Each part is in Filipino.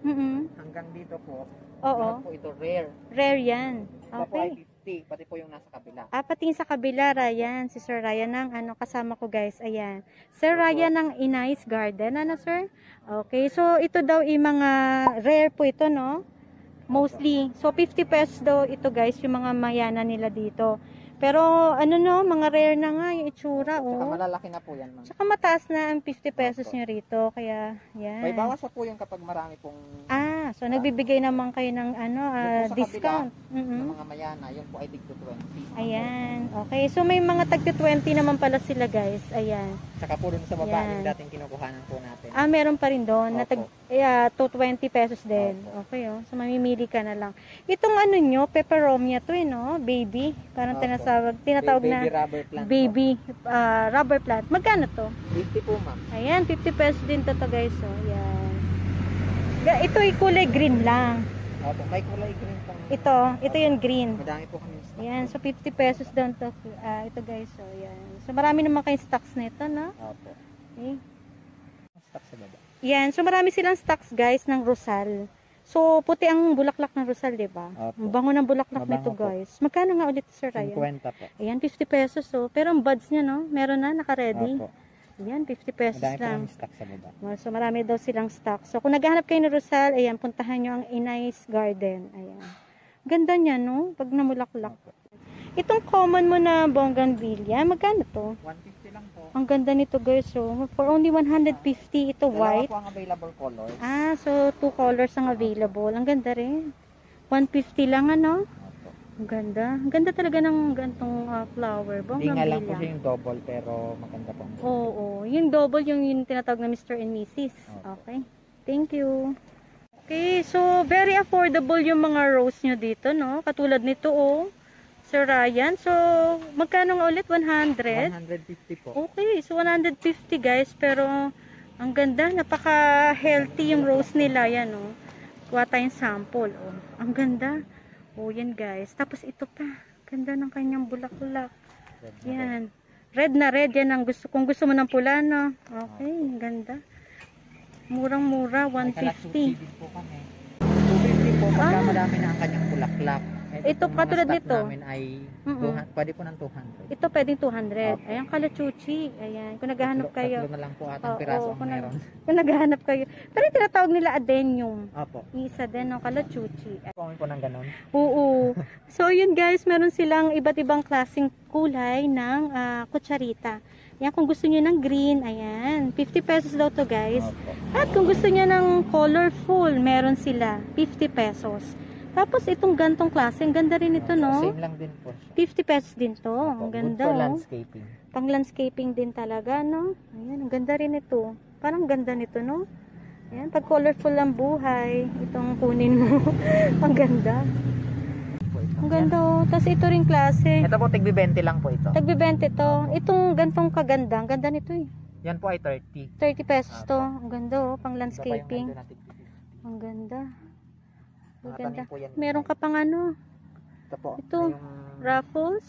hanggang dito po. Oo. Lahat po ito rare. Rare yan. Ito po ay Okay. 50, pati po yung nasa kabila. Pati sa kabila, Ryan. Si Sir Ryan ng kasama ko guys. Ayan. Sir Ryan ng Inay's Garden. Ano sir? Okay. So, ito daw mga rare po ito, no? Mostly. So, 50 pesos daw ito guys, yung mga mayana nila dito. Pero, mga rare na nga yung itsura, Tsaka oh. malalaki na po yan, ma'am. Tsaka mataas na ang 50 pesos nyo rito. Kaya, yan. May bawas pa po yung kapag marami pong So nagbibigay naman kayo ng sa discount. ng mga mayana, yun po ay tig to 20. Ayan. Okay. So may mga tagti 20 naman pala sila, guys. Ayan. Tsaka po dun sa baba, Yan. yung dating kinukuhanan po natin. Meron pa rin doon na Opo. to 20 pesos din. Opo. Okay, oh. So mamimili ka na lang. Itong nyo, peperomia to, no? Baby. Parang Opo. tinatawag Baby na rubber plant baby rubber plant. Magkano to? po. 50 po, ma'am. Ayan, 50 pesos din to, guys. Oh. Yan. Ito ay kulay green lang. Opo, may kulay green pang. Ito yung green. Madami po kami stock. Ayan, so 50 pesos doon to. Ito guys, so yan. So marami naman kayong stocks nito, no? Opo. Okay. Stock sa baba. Yan, so marami silang stocks guys ng Rosal. So puti ang bulaklak ng Rosal, 'di ba? Opo. Ang bango ng bulaklak Mabango nito, po. guys. Magkano nga ulit, Sir Ryan? 50 po. Ayan, 50 pesos, so. Pero ang buds niya, no? Meron na naka-ready. Opo. Ayan, 50 pesos Madami po lang. kami stock sa baba. So marami daw silang stock. So kung naghahanap kayo ng Rosal, ayan, puntahan nyo ang Inay's Garden. Ayan. Ganda niya, no? Pag namulaklak. Opo. Itong common mo na bougainvillea, magkano to? 150 lang po. Ang ganda nito, guys. So, for only 150, ito Dalawa white. po ang available colors. So 2 colors ang available. Ang ganda rin. 150 lang, ano? Opo. Ang ganda. Ang ganda talaga ng gantong flower. Hindi nga lang po siya Bougainvillea. yung double, pero maganda po. Oo. Yung double, yung tinatawag na Mr. and Mrs. Okay. Thank you. Okay. So, very affordable yung mga rose nyo dito, no? Katulad nito, oh. Sir Ryan. So, magkano nga ulit? 100? 150 po. Okay, so 150 guys, pero ang ganda, napaka-healthy yung rose nila, yan oh. Kuha tayong sample, oh. Ang ganda. Oh, yan guys. Tapos ito pa, ganda ng kanyang bulaklak. Yan. Red na red, yan ang gusto. Kung gusto mo ng pula, no? Okay, ang ganda. Murang-mura, May kalasusi 150. din po kami. 250 po, pagka madami na ang kanyang bulaklak. Ito, Itong mga katulad stock nito. namin ay pwede po ng 200. Ito pwedeng 200. Ayan, kalachuchi. Ayan, kung naghahanap kayo. Tatlo na lang po atang piraso ang meron. Kung naghahanap kayo. Pero yung tinatawag nila adenium. Opo. Isa din, no? Kalachuchi. Kung po ng ganun. Oo. So, yun guys, meron silang iba't ibang klaseng kulay ng kutsarita. Yan, kung gusto niyo ng green, ayan. 50 pesos daw to guys. Opo. At kung gusto niyo ng colorful, meron sila. 50 pesos. Tapos, itong gantong klase, ang ganda rin ito, no? Same lang din po siya. 50 pesos din to. Opo. Ang ganda, Good for oh. landscaping. Pang landscaping din talaga, no? Ayan, ang ganda rin ito. Parang ganda nito, no? Ayan, pag colorful ang buhay, itong kunin mo. Ang ganda. Ang ganda, oh. Tapos ito rin klase. Ito po, tigbi 20 lang po ito. Tagbe-20 to. Itong gantong kaganda. Ang ganda nito, eh. Yan po ay 30. 30 pesos to. Ang ganda, oh. Pang Iba pa yung landscaping. nandun na tigbi 50. Ang ganda. Ang Mga ganda. tanim po yan. Meron ka pang ano? Ito po. Ito. Yung, Raffles.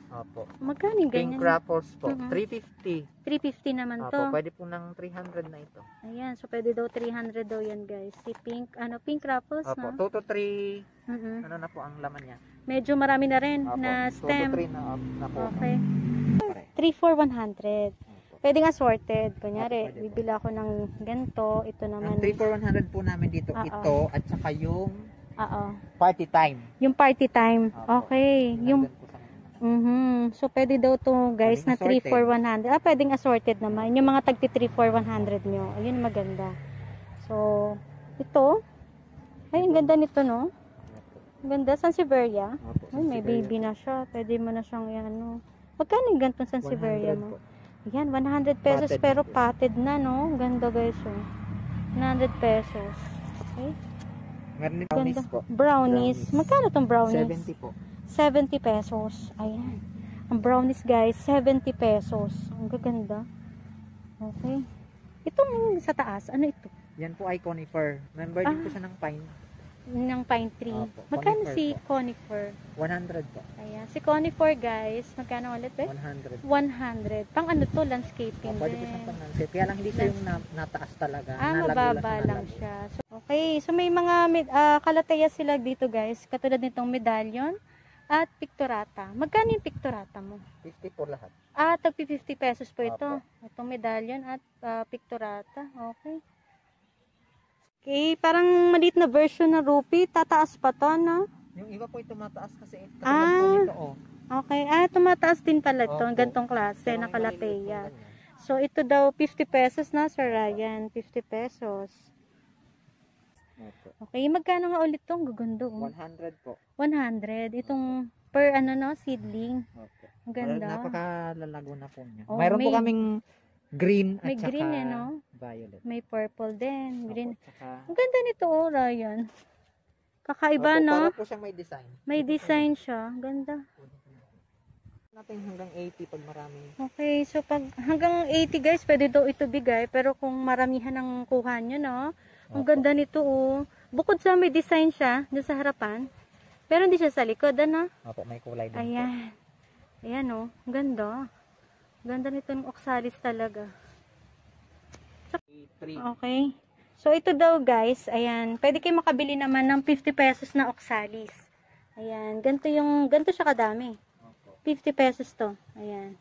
opo. Magkano yung Pink ganyan? raffles po. Mhm. 350. 350 naman Opo, to. pwede po ng 300 na ito. Ayan, so pwede daw 300 daw yan guys. Si pink, pink raffles, Opo, no? 2 to 3, Mhm. ano na po ang laman niya. Medyo marami na rin Opo, na 2 to stem. 3 na po. Okay. Pare. 3 for 100. Opo. Pwedeng assorted. Kunyari, Opo, pwede po. bibili ako ng ganito. Ito Ang naman. 3 for 100 po namin dito, Oo. ito at saka yung Oo. party time. Yung party time. Opo. Okay. Yung, Nandun po sa kanila. so pwede daw to guys na Pwedeng 3 for 100. Pwedeng assorted naman. Yung mga tagti 3 for 100 nyo. Ayun, maganda. So, ito. Ay, ang ganda nito, no? Ang ganda. Sansevieria. Opo, Ay, may Sansevieria. baby na siya. Pwede mo na siyang ano. Magkano yung gantong Sansevieria 100 mo? po. Ayan, 100 pesos Potted pero na po. potted na, no? Ganda guys, oh. 100 pesos. Okay? Meron din Ganda. brownies po. Brownies. Magkano tong brownies? 70 po. 70 pesos. Ayan. Ang brownies guys, 70 pesos. Ang gaganda. Okay. Itong sa taas, ano ito? Yan po ay conifer. Member din po siya ng pine. Ng pine tree. Opo, Magkano conifer si po. conifer? 100 po. Ayan. Si conifer guys, magkano ulit ba? 100. 100. Pang ano to? Landscaping Pwede po din. siyang pang-landscape. Kaya lang hindi siya yung nataas talaga. Mababa Nalago lang nalago. siya. So, Okay, so may mga kalateya sila dito guys, katulad nitong medallion at pictorata. Magkano yung pictorata mo? 50 po lahat. Tagpi 50 pesos po ito. Opo. Itong medallion at pictorata. Okay. Okay, parang maliit na version na rupee. Tataas pa to, no? Yung iba po ito mataas kasi katulad Ah. po nito, oh. Okay. Tumataas din pala ito. Opo. Gantong klase Pero na may maliliit po kalateya. ganyan. So, ito daw 50 pesos na, Sir Ryan. 50 pesos. Opo. Okay, magkano nga ulit itong gugundo? 100 po. 100. Itong per seedling. Opo. Ang ganda. Napakalalago na po niya. Oh, Mayroon po may- kaming green at may saka green no? violet. May purple din. Green. Opo, tsaka, Ang ganda nito, Ryan. Kakaiba, opo, no? para po siyang may design. May design siya. Ang ganda. Natin hanggang 80 pag marami. Okay, so pag hanggang 80 guys, pwede daw ito bigay. Pero kung maramihan ang kuha nyo, no? Ang Opo. ganda nito, oh. Bukod sa may design siya, dyan sa harapan. Pero hindi siya sa likod, ano? Opo, may kulay din po. Ayan. Ayan, oh. Ang ganda. Ang ganda nito ng oxalis talaga. 3. Okay. So, ito daw guys, ayan. Pwede kayo makabili naman ng 50 pesos na oxalis. Ayan. Ganito siya kadami. 50 pesos to. Ayan.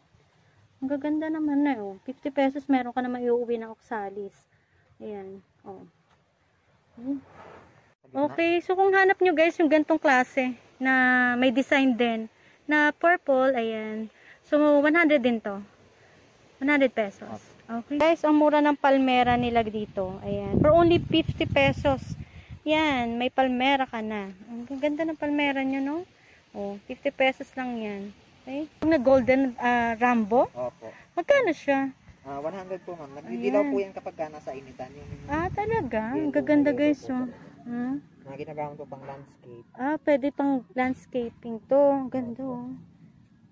Ang gaganda naman na, oh. 50 pesos meron ka naman iuwi ng oxalis. Ayan. Oh. Okay. So, kung hanap nyo guys yung gantong klase na may design din na purple, ayan. So, 100 din to. 100 pesos. Okay. Guys, ang mura ng palmera nila dito. Ayan. For only 50 pesos. Yan. May palmera ka na. Ang ganda ng palmera nyo, no? Oh, 50 pesos lang yan. Okay. Yung na golden Rambo. Opo. Magkano siya? 100 po ma'am. Nagdidilaw po yan kapag nasa initan. Yung Talaga? Ang yellow, gaganda yellow guys, po. oh. Hmm? mga ginagamit po pang landscape. Pwede pang landscaping to. Ang ganda, oh.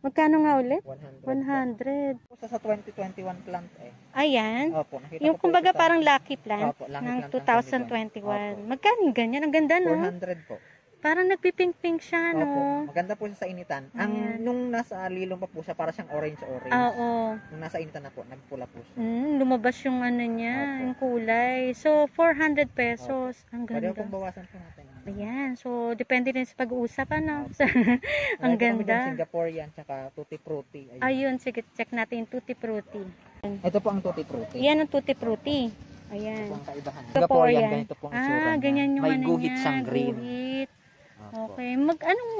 Magkano nga ulit? 100. 100. Sa 2021 plant eh. Ayan. Opo, nakita Yung ko po kumbaga ito sa- parang lucky plant Opo, lucky ng plant ng 2021. Opo. Magkano yung ganyan? Ang ganda, no? 400 po. Parang nagpipink-pink siya, Opo. no? Maganda po siya sa initan. Ayan. Nung nasa lilong pa po siya, para siyang orange-orange. Oo. Nung nasa initan na po, nagpula po siya. Lumabas yung ano niya, Opo. yung kulay. So, 400 pesos. Ang Pwede ganda. pong bawasan po natin. Ayan. So, depende rin sa pag-uusap, ano? Opo. Ang Meron kami dyan ganda. Singaporean, tsaka Tutti Frutti. Ayun. Ayun, sige, check natin yung Tutti Frutti. Ito po ang Tutti Frutti. Yan ang Tutti Frutti. Ito Ayan. po ang kaibahan. Singaporean. Ganito po ang itsura niya. Ganyan yung May ano guhit niya, siyang green. guhit. Opo. Okay.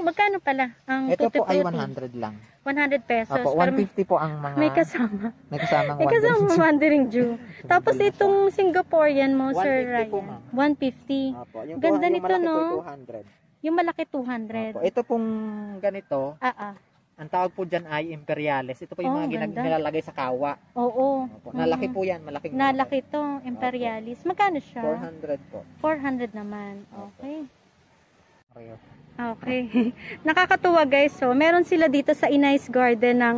Magkano pala ang Ito Tutti po ay Frutti? 100 lang. 100 pesos. Opo, Pero 150 po ang mga... may kasama. May kasamang May kasama Wandering Jew. Tapos Wandering itong Singaporean mo, Sir 150 po, Ryan. ma'am. 150. Opo, yung Ganda yung nito, malaki no? po, 200. Yung malaki 200. Opo, ito pong ganito, ang tawag po dyan ay imperiales. Ito po yung Oh, mga ganda. nilalagay sa kawa. Oo. Opo, nalaki po yan, malaking Nalaki to, imperialis. Magkano siya? 400 po. 400 naman. Okay. Pareho. Okay. Nakakatuwa guys. So, meron sila dito sa Inay's Garden ng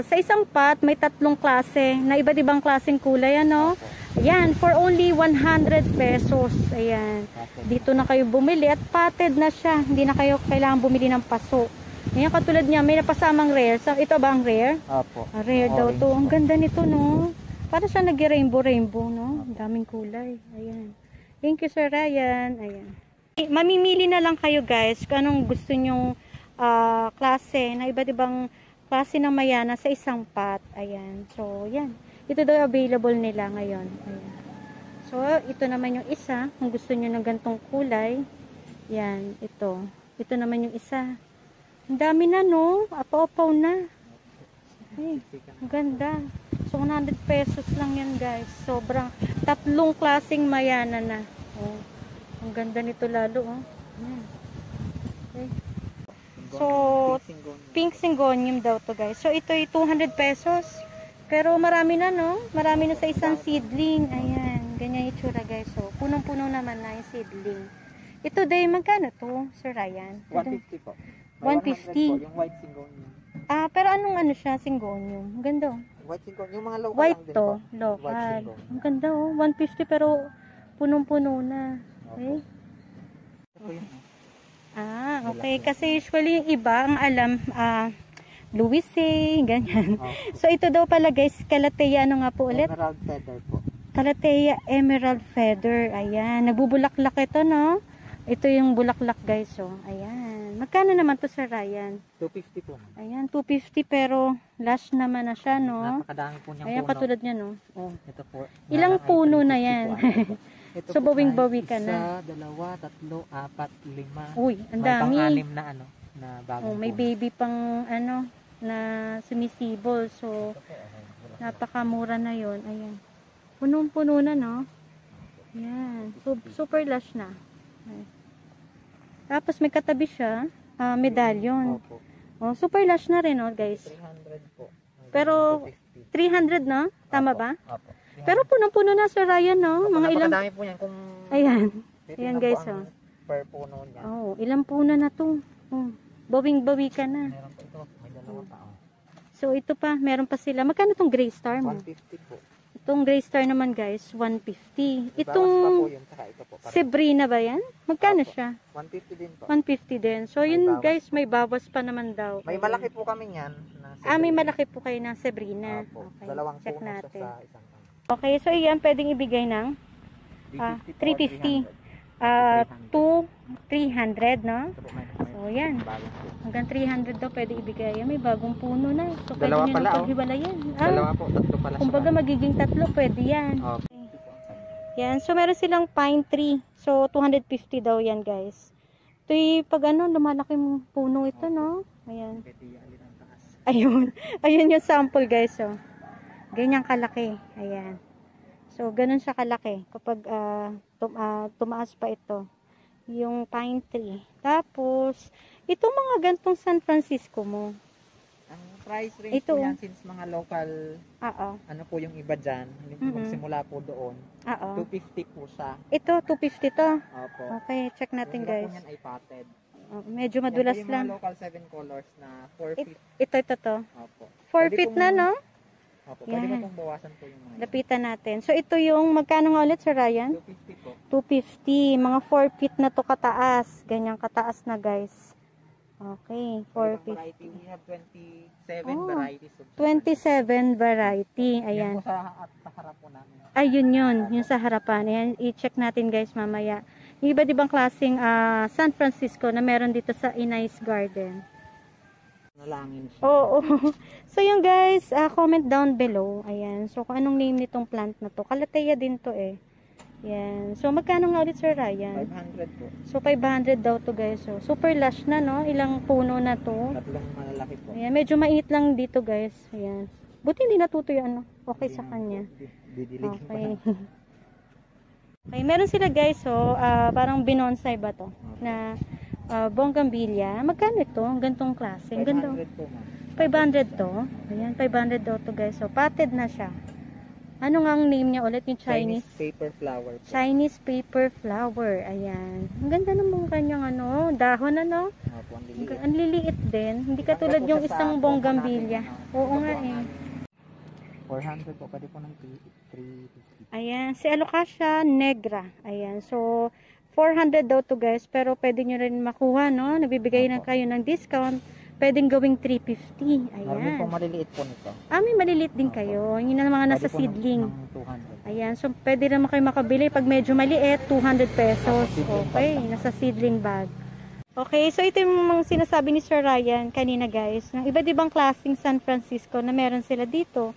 sa isang pot may 3 klase na iba't ibang klaseng kulay, ano? Ayan, for only 100 pesos. Ayan. Dito na kayo bumili at potted na siya. Hindi na kayo kailangan bumili ng paso. Ayan, katulad niya, may napasamang rare. Ito ba ang rare? Opo. Rare daw Orange. to. Ang ganda nito, no? Para siya nag-rainbow, no? Ang daming kulay. Ayan. Thank you, Sir Ryan. Ayan. Mamimili na lang kayo, guys, kung anong gusto nyong klase, na iba't ibang klase ng mayana sa isang pot. Ayan. So, yan. Ito daw available nila ngayon. Ayan. So, ito naman yung isa. Kung gusto nyo ng gantong kulay, yan. Ito. Ito naman yung isa. Ang dami na, no? Apaw-apaw na. Ay, ang ganda. So, 100 pesos lang yan, guys. Sobrang 3 klaseng mayana na. Oh, ang ganda nito lalo, oh. Ayan. Okay. So, pink syngonium daw to, guys. So, ito ay 200 pesos. Pero marami na, no? Marami na sa isang seedling. Ayan. Ganyan yung itsura, guys. So, punong-puno naman na yung seedling. Ito day, magkano to, Sir Ryan? 150 po. 150. Po, yung white syngonium. Pero anong ano siya, syngonium? Ang ganda, oh. White syngonium, yung mga local White lang din to, po. White local. syngonium. Ang ganda, oh. 150 pero punong-puno na. Okay? Ito po yun. Okay. Kasi usually yung iba, ang alam, Louis ganyan. Okay. So, ito daw pala guys, Calathea, ano nga po ulit? Emerald feather po. Calathea Emerald Feather. Ayan. Nagbubulaklak ito, no? Ito yung bulaklak, guys. Oh. Ayan. Magkano naman to, Sir Ryan? 250 po. Ayan, 250 pero last naman na siya, no? Napakadami po niyang Ayan, puno. katulad niya, no? Oh. Ito po. Ilang puno na yan? Ito So, po bawing-bawi ka na. 1, 2, 3, 4, 5. Uy, ang dami. May pang-anim na ano, na bagong Oh, may puno. baby pang ano na sumisibol. So, napakamura na yon. Ayan. Punong-puno na, no? Ayan. So, super lush na. Ayan. Tapos, may katabi siya. Medallion. Opo. Oh, super lush na rin, oh, guys. 300 po. Pero, 250. 300, no? Tama ba? Opo. Pero, punong-puno na, Sir Ryan, no? Mga ilang... Napakadami po yan kung... Ayan. titignan Ayan, po guys, ang oh. per puno niya. Oh, ilang puno na to. Oh, bawing-bawi ka na. Meron po ito. May dalawa pa. Oh. So, ito pa. Meron pa sila. Magkano tong Gray Star mo? 150 po. Itong Gray Star naman, guys, 150. Bawas pa po Itong yun. Saka ito po. Sabrina ba yan? Magkano Opo. siya? 150 din po. 150 din. So, May yun, bawas guys, may bawas pa naman daw. May malaki po kami yan. May malaki po kayo ng Sabrina. Opo. Okay, Dalawang check puno siya natin. sa isang ano. Okay, so iyan pwedeng ibigay ng 350. 300, no? So, yan. Hanggang 300 daw pwede ibigay. Yan, may bagong puno na. So, pwede Dalawa nyo pala, nang paghiwalayan. Dalawa po, tatlo pala siya. Kumbaga, magiging tatlo, pwede yan. Okay. Yan. So, meron silang pine tree. So, 250 daw yan, guys. Ito yung pag ano, lumalaki yung puno ito, no? Ayan. Ayun. Ayun yung sample, guys, oh. Ganyan kalaki. Ayan. So, ganun siya kalaki kapag tumaas pa ito. Yung pine tree. Tapos, itong mga gantong San Francisco mo. Ang price range Ito, po yan since mga local, ano po yung iba dyan, magsimula po doon, 250 po siya. Ito, 250 to. Opo. Okay, check natin, Yung iba guys. po yan ay potted. Medyo madulas yan po yung lang. mga local 7 colors na 4 feet. Ito to. Opo. 4 feet na, no? Opo, pwede Yan. mo pong bawasan po yung mga yan. Lapitan natin. So, ito yung, magkano nga ulit, Sir Ryan? 250 po. 250. Mga 4 feet na to kataas. Ganyang kataas na, guys. Okay, 4 feet. Variety, we have 27 varieties of 27 variety. Yan Ayan. po sa harap po namin. Ayun yun. Yung sa harapan. Ayan, i-check natin, guys, mamaya. Yung iba't ibang klaseng San Francisco na meron dito sa Inay's Garden. Nalangin siya. Oo. So, yung guys, comment down below. Ayan. So, kung anong name nitong plant na to. Calathea din to eh. Ayan. So, magkano nga ulit, Sir Ryan? 500 po. So, 500 daw to, guys. So, super lush na, no? Ilang puno na to. Tatlong malalaki po. Ayan. Medyo mainit lang dito, guys. Ayan. Buti hindi natuto yung ano. Okay sa kanya. Didilig Okay. Okay. Meron sila, guys. So, parang binonsai ba to? Na bonggambilya. Magkano ito? Gantong klase. Ang ganda. 500 po, ma'am. 500 to. Ayan, 500 daw to, guys. So, potted na siya. Ano nga ang name niya ulit? Yung Chinese? paper flower po. Chinese paper flower. Ayan. Ang ganda naman kanyang ano, dahon ano. Opo, ang liliit. Ang liliit din. Hindi katulad yung isang bonggambilya. Oo nga eh. 400 po. Pwede po ng 350. Ayan. Si Alocasia negra. Ayan. So, 400 daw to, guys. Pero pwede nyo rin makuha, no? Nabibigay na kayo ng discount. Pwedeng gawing 350. Meron din po Ayan. maliliit po nito. May malilit din kayo. Yun na mga nasa Pwede po seedling. ng 200. Ayan. So, pwede naman kayo makabili. Pag medyo maliit, 200 pesos. Okay. Nasa seedling bag. Okay. So, ito yung mga sinasabi ni Sir Ryan kanina, guys. Ng iba't ibang klaseng San Francisco na meron sila dito.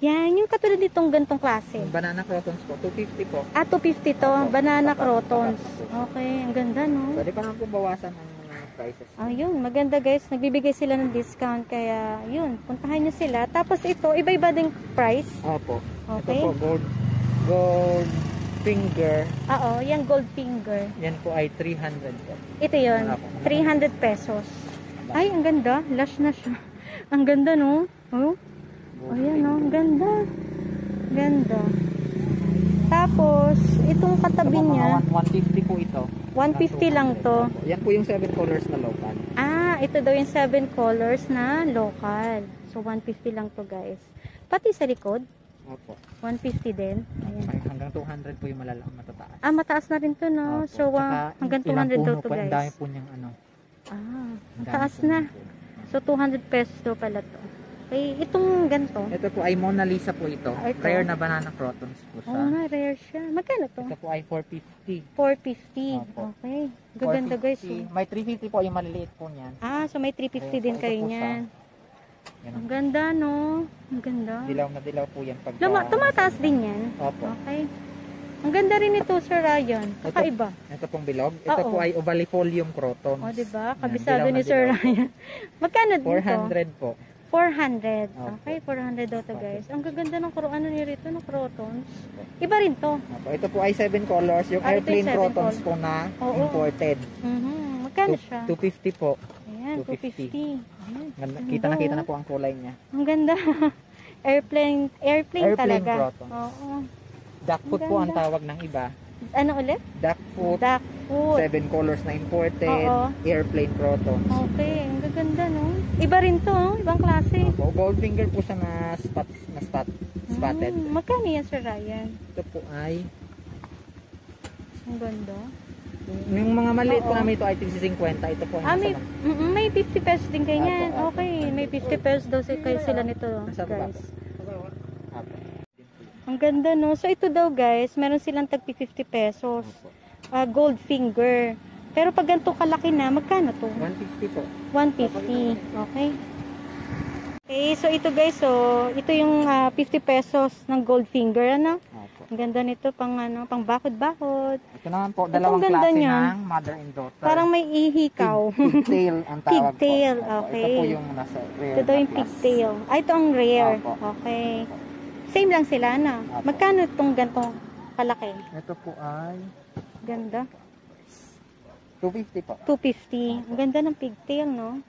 Yan. Yung katulad ditong gantong klase. Yung banana crotons po, 250 po. 250 to. Banana crotons. Okay. Ang ganda, no? Pwede pa naman po bawasan ang mga prices. Yun. Maganda, guys. Nagbibigay sila ng discount. Kaya, yun. Puntahan nyo sila. Tapos ito, iba-iba ding price. Opo. Okay. Ito po, gold finger. Yung gold finger. Yan po ay 300 po. Ito yun. 300 pesos. Ay, ang ganda. Lush na siya. Ang ganda, no? Oh. Ayan, no? Ang ganda. Ganda. Tapos, itong katabi niya. 150 po ito. 150 lang to. Yan po yung 7 colors na local. Ito daw yung 7 colors na local. So, 150 lang to, guys. Pati sa likod, Opo. 150 din. Ayan. Hanggang 200 po yung matataas. Mataas na rin to, no? Opo. So, hanggang 200 daw to, Ang dami guys. po niyang ano. Mataas na. So, 200 pesos daw pala to. Okay. Itong ganito. Ito po ay Mona Lisa po ito. Ito. Rare na banana crotons po siya. Oo nga, rare siya. Magkano to? Ito po ay 450. 450. Opo. Okay. Gaganda guys. 450. May 350 po yung maliliit po niyan. Ah, so may 350 din Ito kayo po niyan. Yan. Ang ganda, no? Ang ganda. Dilaw na dilaw po yan. Pagka, Tumataas din yan. Opo. Okay. Ang ganda rin ito, Sir Ryan. Kakaiba. Ito pong bilog. Ito Oo. po ay ovalifolium crotons. O, diba? Yan, Kabisado dilaw ni na Sir dilaw. Ryan. Magkano dito? 400 po. 400. Opo. Okay, 400 daw to guys. Ang gaganda ng ano niya rito, ng crotons. Iba rin to. Opo. Ito po ay 7 colors. Yung Ito yung airplane 7 crotons colors. po na Oo. imported. Magkano siya? 250 po. Ayan, 250. Ayan. Kita na kita na po ang kulay niya. Ang ganda. airplane Airplane talaga. crotons. Oo. Duckfoot Ang po ang ganda. tawag ng iba. Ano ulit? Duckfoot. Duck food. 7 colors na imported. Oo. Airplane crotons. Okay, ang gaganda, no? Iba rin to, oh. Ibang klase. Opo, Goldfinger po siya na spotted. Magkano yan, Sir Ryan? Ito po ay Ang ganda. yung mga maliit po Oo. namin ito ay 50. Ito po ay Ah, may 50 pesos din kayo yan. Apo, apo. Okay, may 50 pesos daw kayo sila nito, nasa baba guys. po. Apo. Ang ganda, no? So, ito daw, guys, meron silang tag 50 pesos. Opo. Gold finger. Pero pag ganito kalaki na, magkano to? 150 po. 150. Okay. Okay, so ito guys, so ito yung 50 pesos ng gold finger, ano? Opo. Ang ganda nito pang pang bakod-bakod. Ito naman po, Ito, dalawang ang ganda klase niya. ng mother and daughter. Parang may ihikaw. Pigtail ang tawag Pigtail, po. Opo, okay. Ito po yung nasa rare Ito daw na yung class. pigtail. Ah, ito ang rare. Opo. Okay. Same lang sila, ano? Opo. Magkano itong ganitong kalaki? Ito po ay Ganda. 250 po. 250. Ang ganda ng pigtail, no?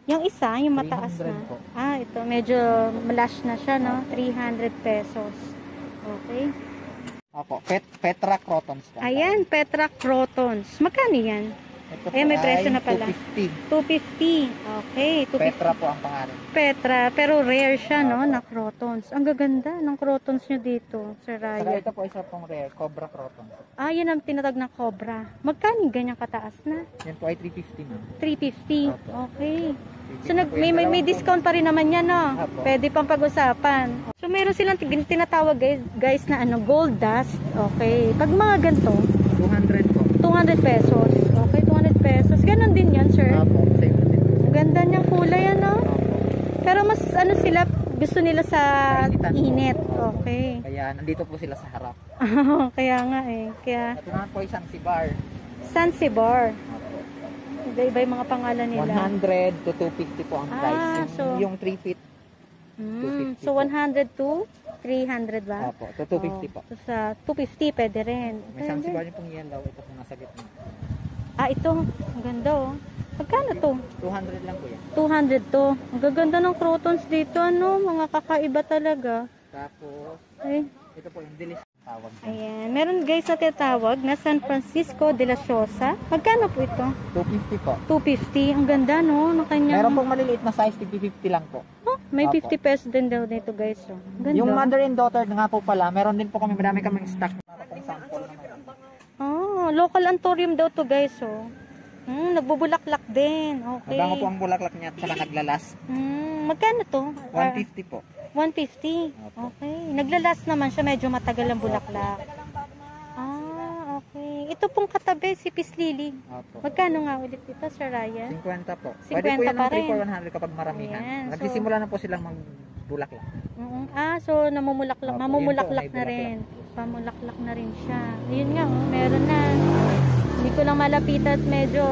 Yung isa, yung mataas 300 na. po. Ah, ito. Medyo malash na siya, no? 300 pesos. Okay. Opo, Petra crotons po. Ayan, Petra Crotons. Magkano yan? Ito po Ayan, may presyo ay na pala. 250. 250. Okay, 250. Petra po ang pangalan. Petra. Pero rare siya, no? Opo. Na Crotons. Ang gaganda ng Crotons nyo dito, Sir Saka Ryan. ito po isa pong rare, Cobra crotons. Ah, yun ang tinatag na Cobra. Magkano ganyan kataas na? Yan po ay 350 ma'am. 350. Opo. Okay. 350 So, po yung may dalawang discount pa rin naman yan, no? Opo. Pwede pang pag-usapan. So, meron silang tinatawag, guys, na gold dust. Okay. Pag mga ganito, 200 po. 200 pesos. Okay, 200 pesos. Ganon din yan, sir. Opo, same na din. Ang ganda niyang kulay, ano? Opo. Pero mas, sila, gusto nila sa Kainitan po. init. Opo. Okay. Kaya nandito po sila sa harap. Kaya nga, eh. Kaya, Ito naman po isang Sibar. Zanzibar. Opo. Iba-iba yung mga pangalan nila. 100 to 250 po ang price. Ah, Yung 3 feet. 250 So, po. 100 to 300 ba? Opo, to 250 po. So, sa 250 pwede rin. May isang Sibar yung pong yellow. Ito po nasa gitna. Ah, ito. Ang ganda, oh. Magkano to? 200 lang po yan. 200 to. Ang gaganda ng crotons dito, ano? Mga kakaiba talaga. Tapos, Ay, ito po yung dilis tawag. ayan. Meron guys na tinatawag na San Francisco de la Chosa. Magkano po ito? 250 po. 250. Ang ganda, no? Ng kanyang... Meron pong maliliit na size, 50 lang po. Oh, may Opo. 50 pesos din daw dito, guys. Oh. Ang ganda. Yung mother and daughter nga po pala, meron din po kami, marami kaming stock para pong sample naman. Oh, local anthurium daw to, guys. Oh. Nagbubulaklak din. Okay. Mabango po ang bulaklak niya at saka naglalas. Magkano to? 150 po. 150. Opo. Okay. Naglalas naman siya, medyo matagal ang bulaklak. Ah, okay. Ito pong katabi, si Peace Lily. Opo. Magkano nga ulit ito, Sir Ryan? 50 po. 50 Pwede po yan pa ng 3 rin. for 100 kapag maramihan. Ayan, so- Nagsisimula na po silang magbulaklak. So namumulaklak, Opo, mamumulaklak yun po, na may rin. Pamulaklak na rin siya. Ayun nga, oh, meron na. Hindi ko lang malapitan at medyo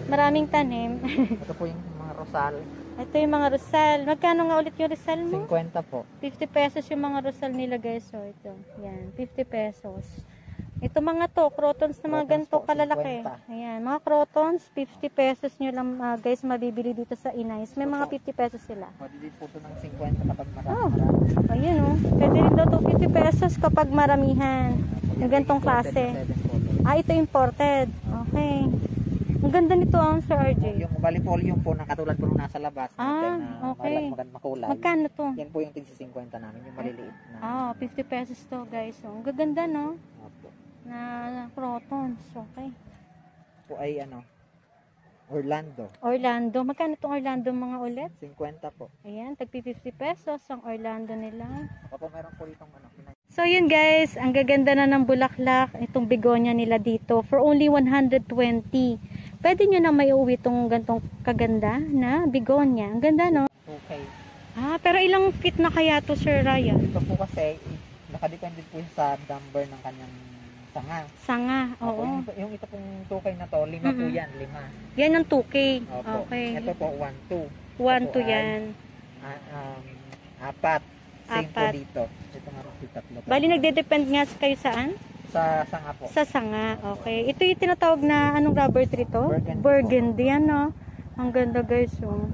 maraming tanim. Ito po yung mga rosal. Ito yung mga rosal. Magkano nga ulit yung rosal mo? 50 po. 50 pesos yung mga rosal nila, guys. So, ito. Yan, 50 pesos. Ito mga to, crotons na mga Crotons ganito po, kalalaki. 50. Ayan, mga crotons, 50 pesos nyo lang, guys, mabibili dito sa Inay's. May mga 50 pesos sila. Pwede din po ito ng 50 kapag Oh, marami. ayun oh. Pwede rin daw to 50 pesos kapag maramihan. Yung gantong klase. Ah, ito imported. Okay. Ang ganda nito ang Sir RJ. Yung volleyball po na katulad po nung nasa labas. Ah, okay. Makulay. Magkano to? Yan po yung tig 50 namin, yung maliliit na. Ah, 50 pesos to, guys. Oh, ang gaganda, no? Opo. Na crotons. Okay. Po ay ano, Orlando. Orlando. Magkano itong Orlando mga ulit? 50 po. Ayan, tagpi 50 pesos ang Orlando nila. Ako meron po itong ano. So yun guys, ang gaganda na ng bulaklak, itong begonia nila dito for only 120. Pwede nyo na may uwi itong gantong kaganda na begonia. Ang ganda no? Okay. Ah, pero ilang feet na kaya to Sir Ryan? Ito po kasi, nakadepende po sa number ng kanyang sanga. Sanga, oo. Yung ito pong 2K na to, 5 po yan, 5. Yan ang 2K. Opo. Okay. Ito po 1-2. 1-2 yan. 4. Same po 4. dito. Ito nga po tatlo. Bali nagde-depend nga kayo saan? Sa sanga po. Sa sanga, okay. Ito yung tinatawag na anong rubber tree to? Burgundy. Burgundy yan no. Ang ganda guys oh.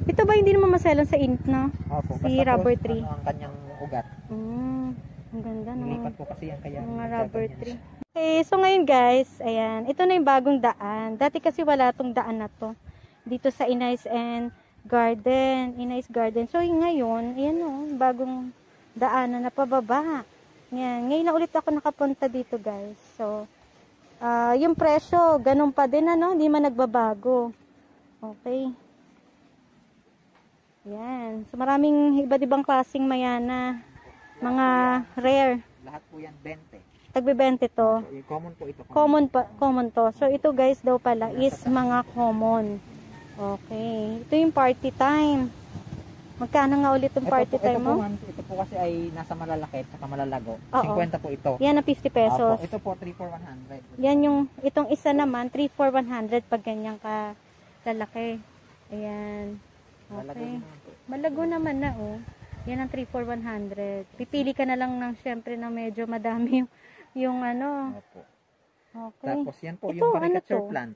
Ito ba hindi naman maselan sa init na? Opo. Si rubber tree. Ano ang kanyang ugat. Ang ganda no. Nilipat po kasi yan kaya. Mga rubber tree. Okay, so ngayon guys, ayan, ito na yung bagong daan. Dati kasi wala tong daan na to. Dito sa Inay's and Garden, Inay's Garden. So ngayon, ayan o, bagong daan na pababa. Yan, ngayon na ulit ako nakapunta dito guys. So, yung presyo, ganun pa din ano, hindi man nagbabago. Okay. Yan, so maraming iba't ibang klaseng mayana. Mga rare. Lahat po yan 20. Tagbe-20 to. Common po ito. Common to. So, ito guys daw pala is mga common. Okay. Ito yung party time. Magkano nga ulit yung party time mo? Ito po kasi ay nasa malalaki at malalago. Oo. 50 po ito. Yan na 50 pesos. Ito po 3 for 100. Yan yung, itong isa naman, 3 for 100 pag ganyan ka lalaki. Ayan. Okay. Malago naman na oh. Yan ang 3 for 100. Pipili ka na lang ng syempre na medyo madami yung ano. Opo. Okay. Tapos yan po, Ito, yung caricature ano to? plant.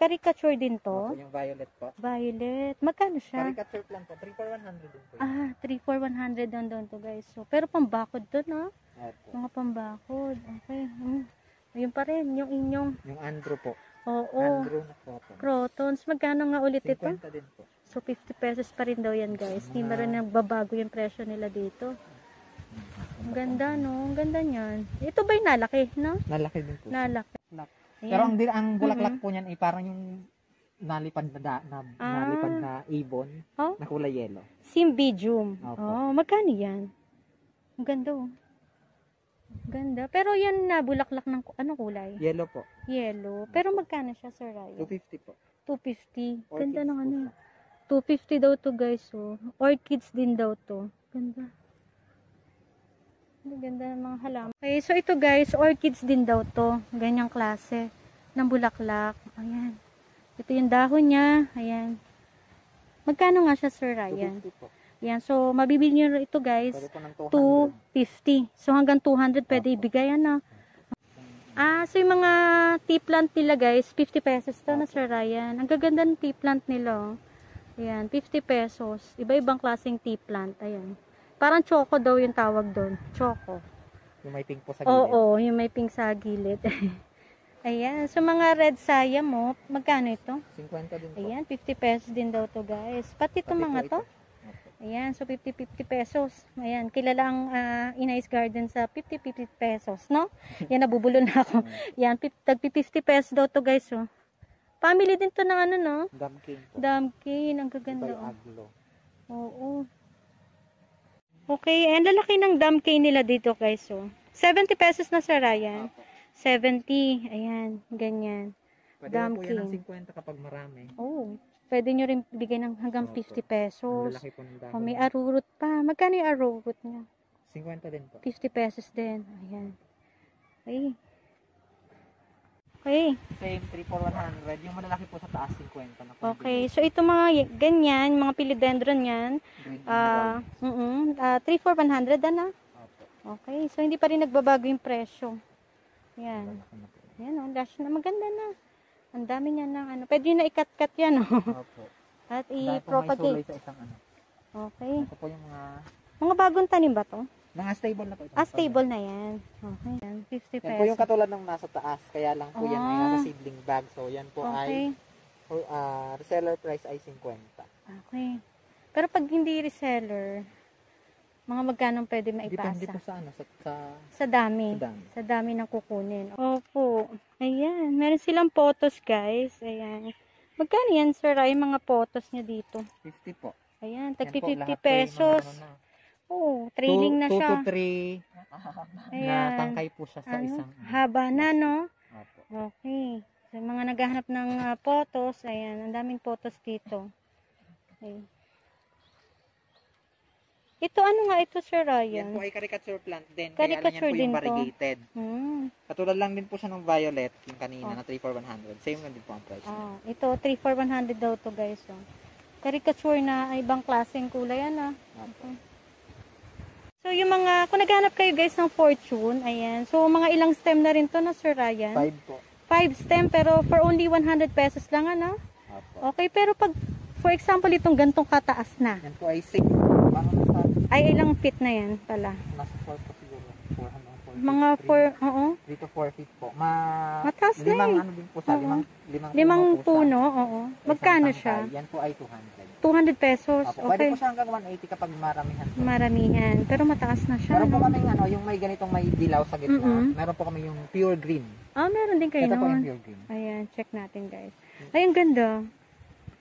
Caricature din to? Opo, yung violet po. Violet. Magkano siya? Caricature plant po, 3 for 100 din po. 3 for 100 doon to guys. So, pero pambakod to no? Opo. Mga pambakod. Okay. Ayun pa rin, yung inyong. Yung Andrew po. Oo. Andrew na cotton. Crotons. Magkano nga ulit 50 ito? din po. So, 50 pesos pa rin daw yan guys. Hindi ba rin nagbabago yung presyo nila dito? Ang ganda no? Ang ganda niyan. Ito ba yung nalaki no? Nalaki din po. Nalaki. Pero ang bulaklak po niyan ay parang yung nalipad na ibon na kulay yellow. Cymbidium. Opo. Oh, magkano yan? Ang ganda oh. Ganda. Pero yan na bulaklak ng ano kulay? Yellow po. Yellow. Pero magkano siya, Sir Ryan? 250 po. 250. Orchids Ganda ng po ano. siya. 250 daw to guys oh. Orchids din daw to. Ganda. Ganda ng mga halaman. Okay, so ito guys, orchids din daw to. Ganyang klase ng bulaklak. Ayan. Ito yung dahon niya. Ayan. Magkano nga siya, Sir Ryan? 250 po. Ayan. So, mabibili nyo ito guys. Pwede po ng 200. 250. So, hanggang 200 pwede ibigay. Ano? So yung mga tea plant nila guys, 50 pesos to na Sir Ryan. Ang gaganda ng tea plant nila. Ayan, 50 pesos. Iba-ibang klaseng tea plant. Ayan. Parang choco daw yung tawag doon. Choco. Yung may pink po sa gilid. Oo, yung may pink sa gilid. Ayan. So mga red saya mo, magkano ito? 50 din po. Ayan, 50 pesos din daw to guys. Pati itong mga to. Ayan, so 50 pesos. Ayan, kilala ang Inay's Garden sa 50 pesos, no? Yan, nabubulol na ako. Yan, tagpi 50 pesos daw to guys, oh. Family din to ng ano, no? Damkin po. Damkin, ang gaganda, By oh. Aglo. Oo. Okay, and lalaki ng damkin nila dito guys, oh. 70 pesos na Sir Ryan. 70, ayan, ganyan. Pwede po Damkin. yan ng 50 kapag marami. Oh. Pwede nyo rin bigay ng hanggang 50 pesos. Ang lalaki po ng dahon. Oh, may arurot pa. Magkano yung arurot niya? 50 din po. 50 pesos din. Ayan. Okay. Okay. Same, 3 for 100. Yung malalaki po sa taas, 50 na po. Okay. So, ito mga ganyan, mga philodendron yan. 3 for 100 na. Okay. So, hindi pa rin nagbabago yung presyo. Ayan. Ayan o. Dash na. Maganda na. Ang dami niya ng ano. Pwede na i-cut-cut yan o. Opo. At i-propagate. i-propagate. Sa isang ano. Okay. Ito po yung Mga bagong tanim ba to? mga stable na po ito. Stable na yan. Okay. Yan. 50 Yan pesos. po yung katulad ng nasa taas. Kaya lang po yan ay nasa seedling bag. So yan po Okay. ay reseller price ay 50. Okay. Pero pag hindi reseller, mga magkano pwede maipasa? Depende po sa ano, sa dami. Sa dami ng kukunin. Opo. Ayan. Meron silang photos guys. Ayan. Magkano yan, sir? Ay, mga photos niya dito. 50 po. Ayan, Yan tagpi po, 50 lahat po yung pesos. mga ano na. Oo, trailing na 2 siya. to 3 na Ayan. tangkay po siya sa Ano? isang. Haba na, no? Opo. Okay. Sa mga naghahanap ng photos, ayan, ang daming photos dito. Okay. Ito, ano nga ito, Sir Yan Ryan? po ay caricature plant din. Caricature kaya din lang yan po yung to. variegated. Katulad lang din po siya ng violet, yung kanina na 3 for 100. Same lang din po ang price. Ito, 3 for 100 daw to, guys. Oh. Caricature na ibang klaseng kulay, ano? Okay. So, yung mga, kung naghanap kayo, guys, ng fortune, ayan. So, mga ilang stem na rin to na, Sir Ryan? 5 po. 5 stem, pero for only 100 pesos lang, ano? Opo. Okay, pero pag, for example, itong gantong kataas na, Yan po ay 6. ay ilang feet na yan pala? Nasa 4 po siguro. 400, 450. Mga 4, oo. 3 to 4 feet po. Mataas na limang eh. ano din po siya. Oo. Limang Puno, oo. Magkano Isang siya? tangkay. Yan po ay 200. 200 pesos. Opo. Pwede Okay. po siya hanggang 180 kapag maramihan po. Maramihan. Pero mataas na siya. Meron po No? kami ano, yung may ganitong may dilaw sa gitna. Meron po kami yung pure green. Meron din kayo Ito po yung noon. pure green. Ayan, check natin, guys. Ay, ang ganda.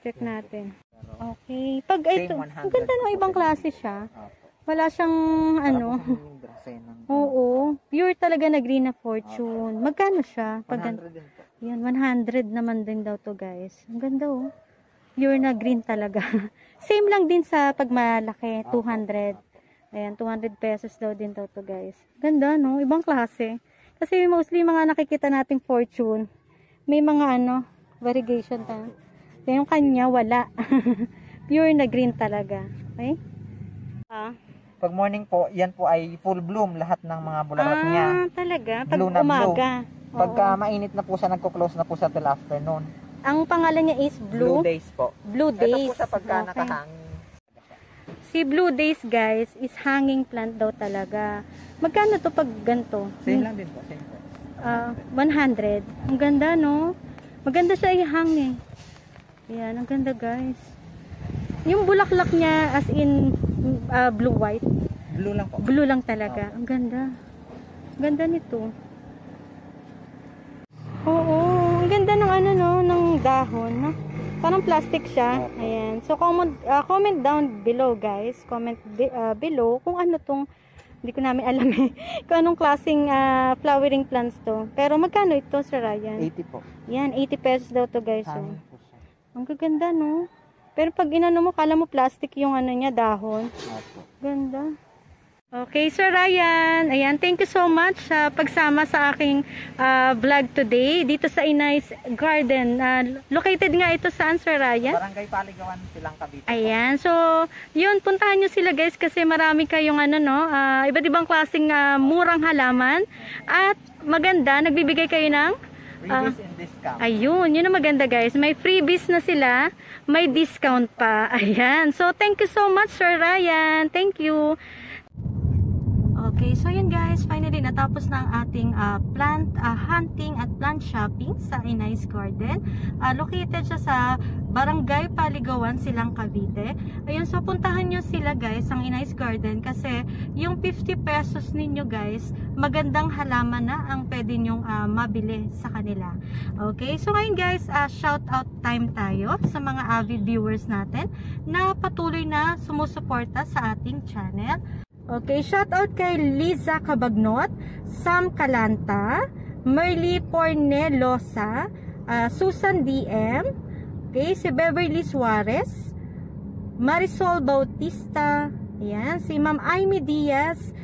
Check natin. Pero, Okay. Pag ito, 100 ang ganda ng ibang klase siya. opo. Wala siyang, ano, Para po sa yung dracaena. oo. Pure talaga na green na fortune. Magkano siya? Pag 100 din po. yan, 100 naman din daw to, guys. Ang ganda, oh. Pure na green talaga. Same lang din sa pag malaki, 200. Ayan, 200 pesos daw din daw to, guys. Ganda, no? Ibang klase. Kasi mostly mga nakikita nating fortune, may mga ano, variegation ta. Yung kanya, wala. Pure na green talaga. Okay? Pag morning po, yan po ay full bloom lahat ng mga bulaklak niya. Talaga? Pag Blue na umaga. blue. Pagka mainit na po siya, nagko-close na po siya till afternoon. Ang pangalan niya is Blue Days po. Blue Ito Days. po sa pagka Okay. nakahangin. Si Blue Days, guys, is hanging plant daw talaga. Magkano to pag ganito? Same lang din po. Same po. 100. Ang ganda, no? Maganda siya ihang eh. Ayan, ang ganda, guys. Yung bulaklak niya as in blue-white. Blue lang po. Blue lang talaga. Ang ganda. Ang ganda nito. Oo, ang ganda ng ano, no, ng dahon, no? Parang plastic siya. Ayan. So, comment down below, guys. Comment below kung ano tong, hindi ko namin alam eh, kung anong klaseng flowering plants to. Pero magkano ito, Sir Ryan? 80 po. Yan, 80 pesos daw to, guys. So. Hangin po siya. Ang gaganda, no? Pero pag inano mo, kala mo plastic yung ano niya, dahon. Opo. Ganda. Okay, Sir Ryan. Ayan, thank you so much sa pagsama sa aking vlog today dito sa Inay's Garden. Located nga ito saan, Sir Ryan? Barangay Paligawan, Silang Cavite. Ayan. So, yun, puntahan nyo sila, guys, kasi marami kayong ano, no, iba't ibang klaseng murang halaman. At maganda, nagbibigay kayo ng Freebies and discount. ayun, yun ang maganda, guys. May freebies na sila, may discount pa. Ayan. So, thank you so much, Sir Ryan. Thank you. Okay, so yun, guys, finally natapos na ang ating plant hunting at plant shopping sa Inay's Garden. Located siya sa Barangay Paligawan, Silang Cavite. Ayun, so puntahan nyo sila, guys, ang Inay's Garden kasi yung 50 pesos ninyo, guys, magandang halaman na ang pwede nyong mabili sa kanila. Okay, so ngayon, guys, shout out time tayo sa mga avid viewers natin na patuloy na sumusuporta sa ating channel. Okay, shout out kay Liza Cabagnot, Sam Calanta, Merly Pornelosa, Susan DM, okay, si Beverly Suarez, Marisol Bautista, ayan, si Ma'am Aimee Diaz,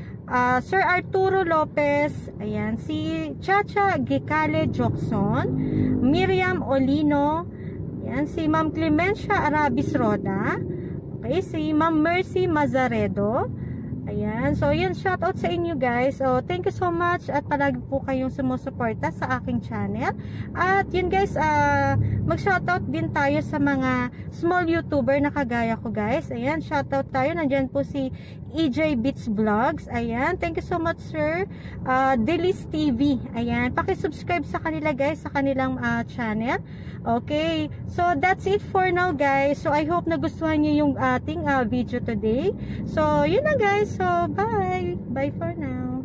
Sir Arturo Lopez, ayan, si Chacha Gicale Jokson, Miriam Olino, ayan, si Ma'am Clemencia Arabis Roda, okay, si Ma'am Mercy Mazaredo. Ayan, so yun, shoutout sa inyo, guys. So, thank you so much at palagi po kayong sumusuporta sa aking channel. At yun, guys, mag-shoutout din tayo sa mga small YouTuber na kagaya ko, guys. Ayan, shoutout tayo. Nandyan po si EJ Beats Vlogs. Ayan, thank you so much, sir. Delis TV. Ayan, pakisubscribe sa kanila, guys, sa kanilang channel. Okay, so that's it for now, guys. So, I hope nagustuhan nyo yung ating video today. So, yun na, guys. So, bye. Bye for now.